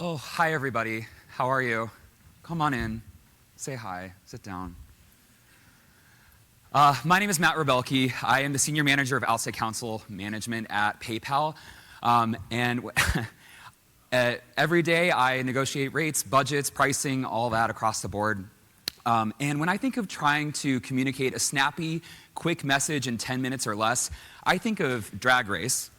Oh, hi everybody. How are you? Come on in. Say hi. Sit down. My name is Matt Rebelke. I am the Senior Manager of Outside Counsel Management at PayPal. Every day I negotiate rates, budgets, pricing, all that across the board. And when I think of trying to communicate a snappy, quick message in 10 minutes or less, I think of Drag Race.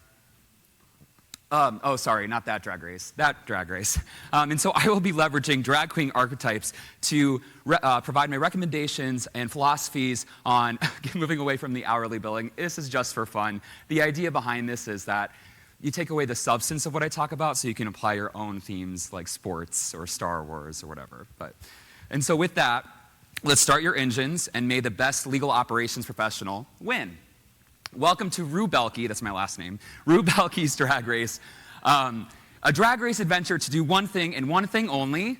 Oh, sorry, not that Drag Race, that Drag Race. And so I will be leveraging drag queen archetypes to provide my recommendations and philosophies on moving away from the hourly billing. This is just for fun. The idea behind this is that you take away the substance of what I talk about so you can apply your own themes like sports or Star Wars or whatever. And so with that, let's start your engines and may the best legal operations professional win. Welcome to Rebelke, that's my last name, Rebelke's Drag Race. A drag race adventure to do one thing and one thing only,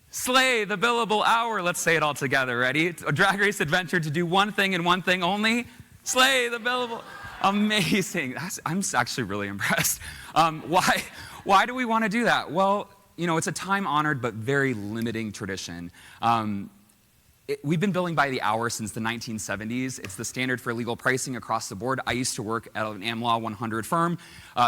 slay the billable hour. Let's say it all together, ready? A drag race adventure to do one thing and one thing only, slay the billable. Amazing, I'm actually really impressed. Why do we want to do that? Well, you know, it's a time-honored but very limiting tradition. We've been billing by the hour since the 1970s. It's the standard for legal pricing across the board. I used to work at an AmLaw 100 firm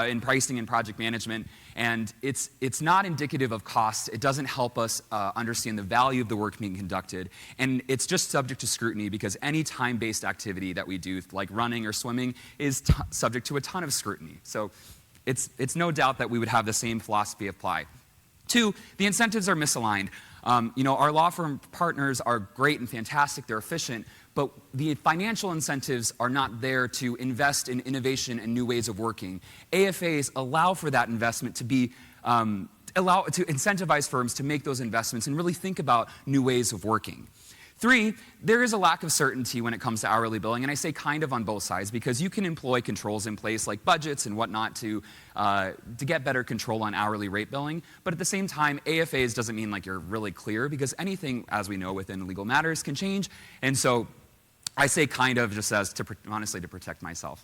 in pricing and project management, and it's not indicative of cost. It doesn't help us understand the value of the work being conducted, and it's just subject to scrutiny because any time-based activity that we do, like running or swimming, is subject to a ton of scrutiny. So it's no doubt that we would have the same philosophy apply. Two, the incentives are misaligned. You know, our law firm partners are great and fantastic, they're efficient, but the financial incentives are not there to invest in innovation and new ways of working. AFAs allow for that investment to be, to incentivize firms to make those investments and really think about new ways of working. Three, there is a lack of certainty when it comes to hourly billing, and I say kind of on both sides because you can employ controls in place like budgets and whatnot to get better control on hourly rate billing, but at the same time, AFAs doesn't mean like you're really clear because anything, as we know, within legal matters can change, and so I say kind of just as honestly to protect myself.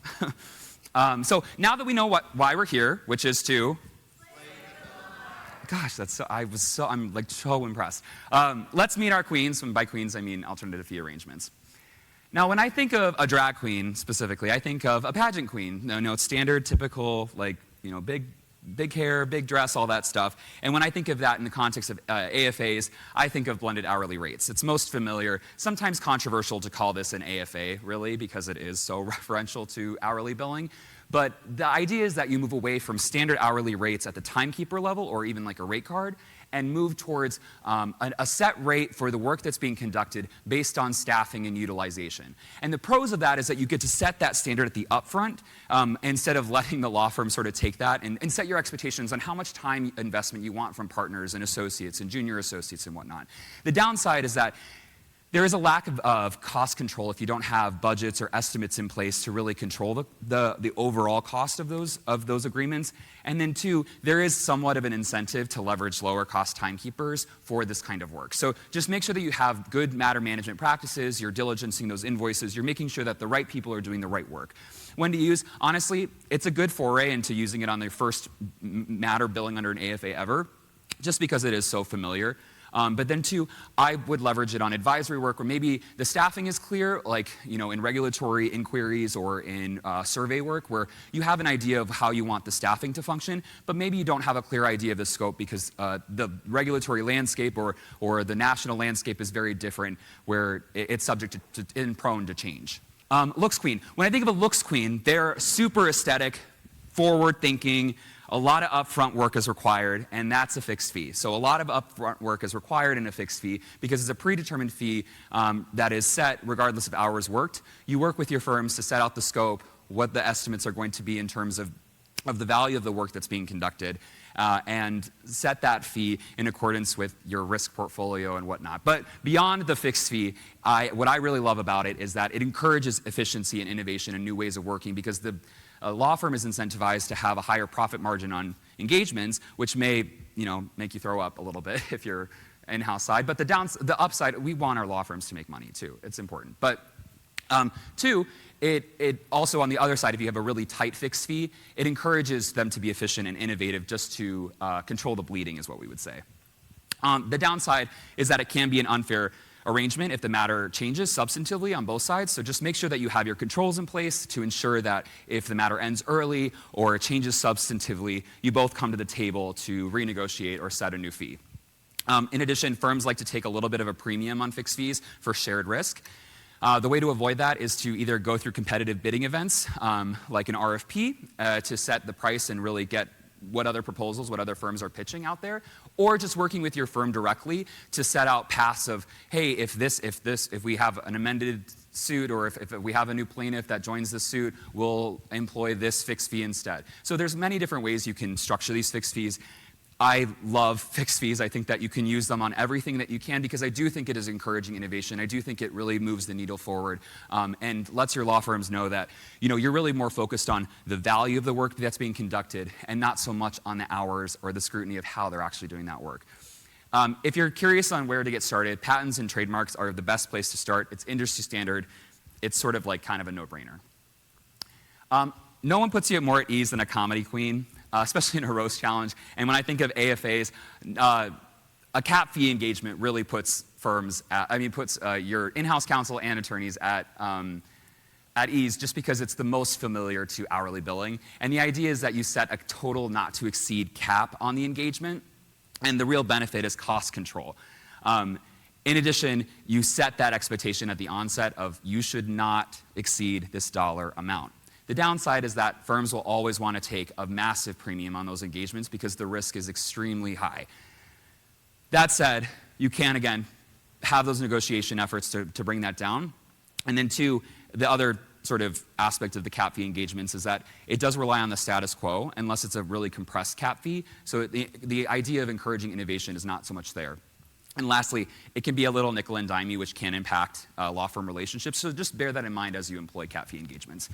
So now that we know why we're here, which is to gosh, I'm like so impressed. Let's meet our queens, and by queens I mean alternative fee arrangements. Now when I think of a drag queen specifically, I think of a pageant queen. No, it's standard, typical, like, you know, big hair, big dress, all that stuff. And when I think of that in the context of AFAs, I think of blended hourly rates. It's most familiar, sometimes controversial to call this an AFA, really, because it is so referential to hourly billing. But the idea is that you move away from standard hourly rates at the timekeeper level or even like a rate card and move towards a set rate for the work that's being conducted based on staffing and utilization. And the pros of that is that you get to set that standard at the upfront instead of letting the law firm sort of take that and set your expectations on how much time investment you want from partners and associates and junior associates and whatnot. The downside is that there is a lack of cost control if you don't have budgets or estimates in place to really control the overall cost of those agreements. And then two, there is somewhat of an incentive to leverage lower cost timekeepers for this kind of work. So just make sure that you have good matter management practices, you're diligencing those invoices, you're making sure that the right people are doing the right work. When to use, honestly, it's a good foray into using it on their first matter billing under an AFA ever, just because it is so familiar. But then two, I would leverage it on advisory work where maybe the staffing is clear, like, you know, in regulatory inquiries or in survey work where you have an idea of how you want the staffing to function, but maybe you don't have a clear idea of the scope because the regulatory landscape or the national landscape is very different where it's subject to and prone to change. Looks queen. When I think of a looks queen, they're super aesthetic, forward thinking, a lot of upfront work is required, and that's a fixed fee. So a lot of upfront work is required in a fixed fee because it's a predetermined fee that is set regardless of hours worked. You work with your firms to set out the scope, what the estimates are going to be in terms of the value of the work that's being conducted, and set that fee in accordance with your risk portfolio and whatnot. But beyond the fixed fee, what I really love about it is that it encourages efficiency and innovation and new ways of working because a law firm is incentivized to have a higher profit margin on engagements, which may, you know, make you throw up a little bit if you're in-house side. But the upside, we want our law firms to make money too. It's important. But Two, it also, on the other side, if you have a really tight fixed fee, it encourages them to be efficient and innovative just to control the bleeding, is what we would say. The downside is that it can be an unfair arrangement if the matter changes substantively on both sides. So just make sure that you have your controls in place to ensure that if the matter ends early or it changes substantively, you both come to the table to renegotiate or set a new fee. In addition, firms like to take a little bit of a premium on fixed fees for shared risk. The way to avoid that is to either go through competitive bidding events, like an RFP, to set the price and really get what other proposals, what other firms are pitching out there, or just working with your firm directly to set out paths of, hey, if we have an amended suit, or if we have a new plaintiff that joins the suit, we'll employ this fixed fee instead. So there's many different ways you can structure these fixed fees. I love fixed fees. I think that you can use them on everything that you can, because I do think it is encouraging innovation. I do think it really moves the needle forward, and lets your law firms know that you're really more focused on the value of the work that's being conducted and not so much on the hours or the scrutiny of how they're actually doing that work. If you're curious on where to get started, patents and trademarks are the best place to start. It's industry standard. It's sort of like kind of a no-brainer. No one puts you more at ease than a comedy queen, especially in a roast challenge. And when I think of AFAs, a cap fee engagement really puts your in-house counsel and attorneys at ease, just because it's the most familiar to hourly billing. And the idea is that you set a total not to exceed cap on the engagement, and the real benefit is cost control. In addition, you set that expectation at the onset of you should not exceed this dollar amount. The downside is that firms will always want to take a massive premium on those engagements because the risk is extremely high. That said, you can, again, have those negotiation efforts to bring that down. And then two, the other sort of aspect of the cap fee engagements is that it does rely on the status quo unless it's a really compressed cap fee. So the idea of encouraging innovation is not so much there. And lastly, it can be a little nickel and dimey, which can impact law firm relationships. So just bear that in mind as you employ cap fee engagements.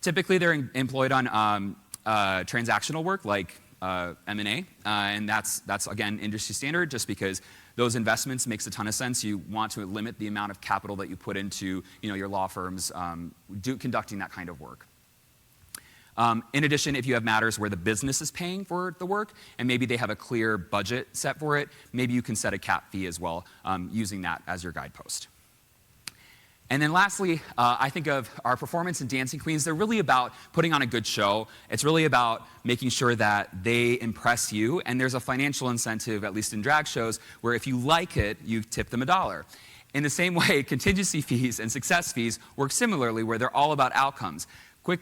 Typically, they're employed on transactional work like M&A, and that's again industry standard, just because those investments makes a ton of sense. You want to limit the amount of capital that you put into your law firms conducting that kind of work. In addition, if you have matters where the business is paying for the work and maybe they have a clear budget set for it, maybe you can set a cap fee as well, using that as your guidepost. And then lastly, I think of our performance and dancing queens. They're really about putting on a good show. It's really about making sure that they impress you. And there's a financial incentive, at least in drag shows, where if you like it, you tip them $1. In the same way, contingency fees and success fees work similarly, where they're all about outcomes. Quick,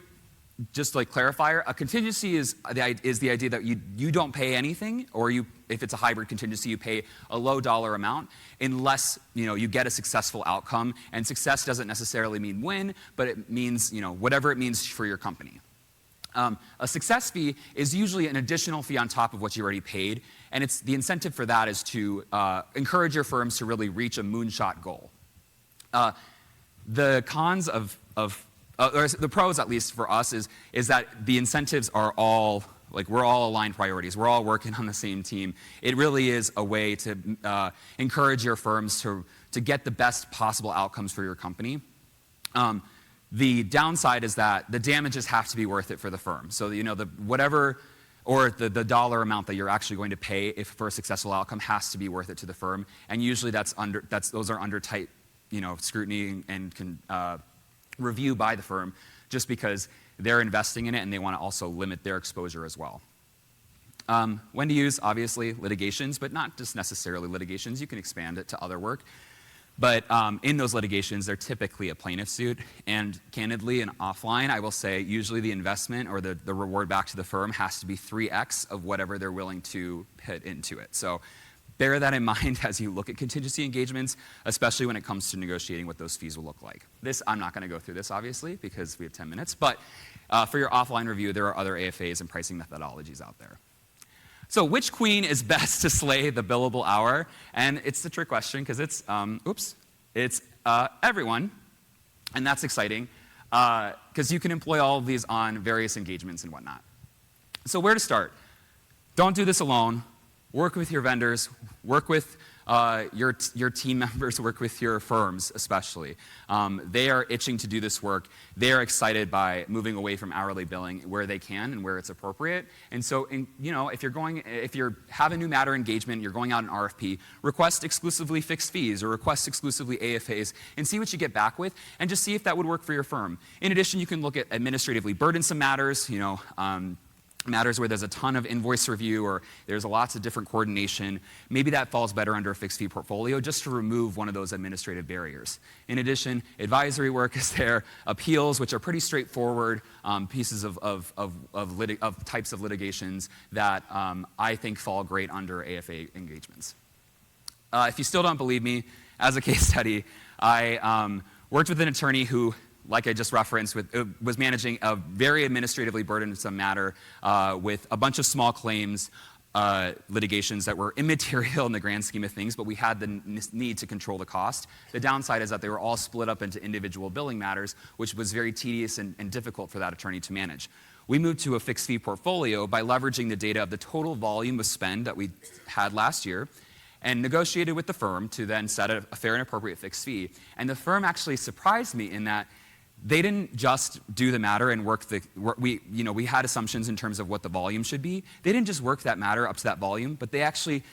just like clarifier, a contingency is the idea that you don't pay anything, or if it's a hybrid contingency, you pay a low dollar amount unless you get a successful outcome. And success doesn't necessarily mean win, but it means whatever it means for your company. A success fee is usually an additional fee on top of what you already paid, and the incentive for that is to encourage your firms to really reach a moonshot goal. The cons or the pros, at least for us, is that the incentives are all, we're all aligned priorities. We're all working on the same team. It really is a way to encourage your firms to get the best possible outcomes for your company. The downside is that the damages have to be worth it for the firm. So the dollar amount that you're actually going to pay for a successful outcome has to be worth it to the firm. And usually those are under tight scrutiny and review by the firm, just because they're investing in it and they want to also limit their exposure as well. When to use, obviously, litigations, but not just necessarily litigations. You can expand it to other work. But in those litigations, they're typically a plaintiff suit. And candidly and offline, I will say usually the investment or the reward back to the firm has to be 3x of whatever they're willing to put into it. So bear that in mind as you look at contingency engagements, especially when it comes to negotiating what those fees will look like. I'm not going to go through this, obviously, because we have 10 minutes. But for your offline review, there are other AFAs and pricing methodologies out there. So which queen is best to slay the billable hour? And it's the trick question, because it's everyone. And that's exciting, because you can employ all of these on various engagements and whatnot. So where to start? Don't do this alone. Work with your vendors, work with your team members work with your firms, especially. They are itching to do this work. They are excited by moving away from hourly billing where they can and where it's appropriate. And so, if you have a new matter engagement, you're going out an RFP, request exclusively fixed fees or request exclusively AFAs and see what you get back with, and just see if that would work for your firm. In addition, you can look at administratively burdensome matters, matters where there's a ton of invoice review or there's lots of different coordination. Maybe that falls better under a fixed fee portfolio just to remove one of those administrative barriers. In addition, advisory work is there, appeals, which are pretty straightforward pieces of types of litigations that I think fall great under AFA engagements. If you still don't believe me, as a case study, I worked with an attorney who, like I just referenced, was managing a very administratively burdensome matter with a bunch of small claims litigations that were immaterial in the grand scheme of things, but we had the need to control the cost. The downside is that they were all split up into individual billing matters, which was very tedious and difficult for that attorney to manage. We moved to a fixed fee portfolio by leveraging the data of the total volume of spend that we had last year, and negotiated with the firm to then set a fair and appropriate fixed fee. And the firm actually surprised me in that they didn't just do the matter and we had assumptions in terms of what the volume should be. They didn't just work that matter up to that volume, but they actually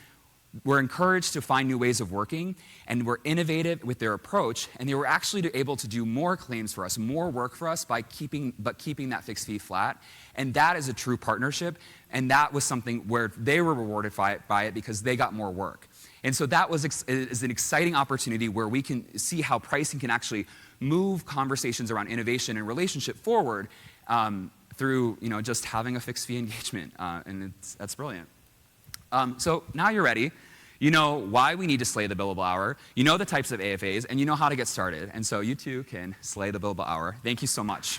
were encouraged to find new ways of working and were innovative with their approach, and they were actually able to do more claims for us, more work for us by keeping that fixed fee flat. And that is a true partnership, and that was something where they were rewarded by it because they got more work. And so that is an exciting opportunity where we can see how pricing can actually move conversations around innovation and relationship forward through just having a fixed fee engagement, and that's brilliant. So now you're ready. You know why we need to slay the billable hour. You know the types of AFAs, and you know how to get started. And so you too can slay the billable hour. Thank you so much.